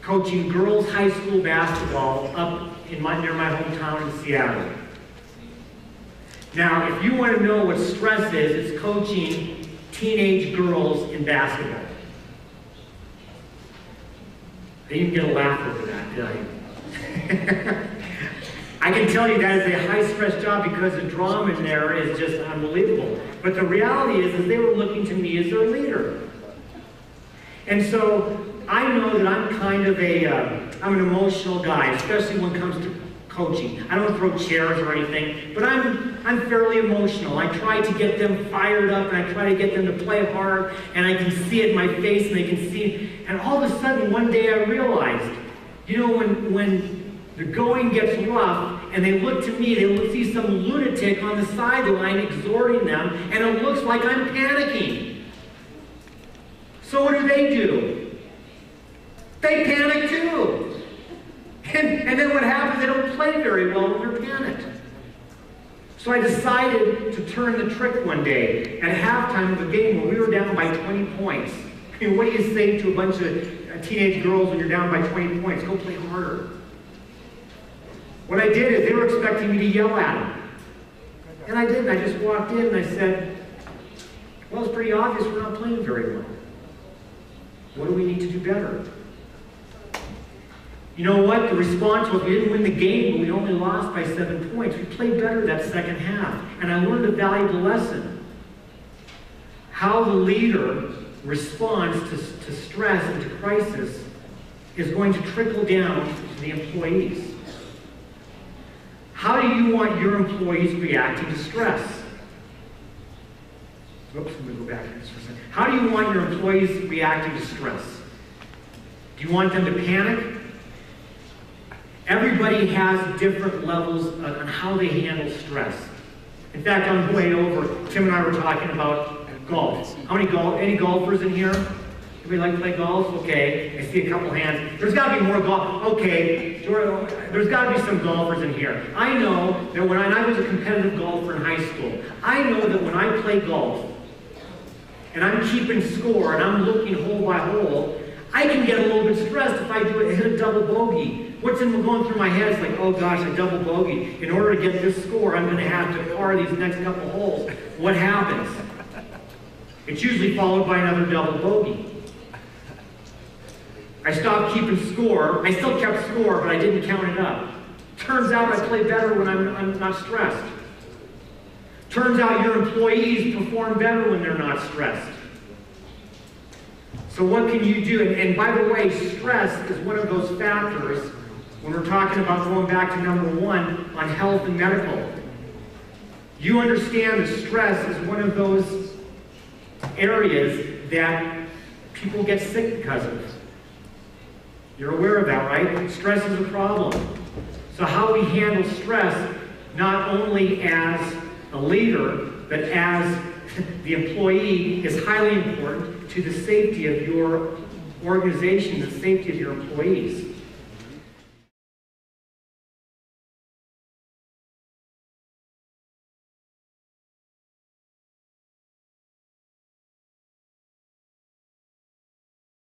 coaching girls high school basketball up in near my hometown in Seattle. Now, if you want to know what stress is, it's coaching teenage girls in basketball. I didn't get a laugh over that, did I? I can tell you that is a high-stress job because the drama in there is just unbelievable. But the reality is they were looking to me as their leader. And so I know that I'm kind of I'm an emotional guy, especially when it comes to coaching. I don't throw chairs or anything, but I'm fairly emotional. I try to get them fired up, and I try to get them to play hard, and I can see it in my face, and they can see. And all of a sudden, one day I realized, you know, when the going gets rough, and they look to me, they will see some lunatic on the sideline exhorting them, and it looks like I'm panicking. So what do? They panic too. And then what happens, they don't play very well when they're panicked. So I decided to turn the trick one day at halftime of a game when we were down by 20 points. I mean, what do you say to a bunch of teenage girls when you're down by 20 points? Go play harder. What I did is they were expecting me to yell at them. And I didn't. I just walked in and I said, well, it's pretty obvious we're not playing very well. What do we need to do better? You know what? The response was, we didn't win the game, but we only lost by 7 points. We played better that second half. And I learned a valuable lesson. How the leader responds to stress and to crisis is going to trickle down to the employees. How do you want your employees reacting to stress? Oops, I'm going to go back to this for a second. How do you want your employees reacting to stress? Do you want them to panic? Everybody has different levels on how they handle stress. In fact, on the way over, Tim and I were talking about golf. Any golfers in here? Anybody like to play golf? Okay, I see a couple hands. There's got to be more golf. Okay, there's got to be some golfers in here. I know that when I was a competitive golfer in high school, I know that when I play golf, and I'm keeping score, and I'm looking hole by hole, I can get a little bit stressed if I hit a double bogey. What's going through my head is like, oh gosh, a double bogey. In order to get this score, I'm going to have to par these next couple holes. What happens? It's usually followed by another double bogey. I stopped keeping score. I still kept score, but I didn't count it up. Turns out I play better when I'm not stressed. Turns out your employees perform better when they're not stressed. So what can you do? And by the way, stress is one of those factors when we're talking about going back to number 1 on health and medical. You understand that stress is one of those areas that people get sick because of. You're aware of that, right? Stress is a problem. So how we handle stress, not only as a leader, but as the employee, is highly important to the safety of your organization, the safety of your employees.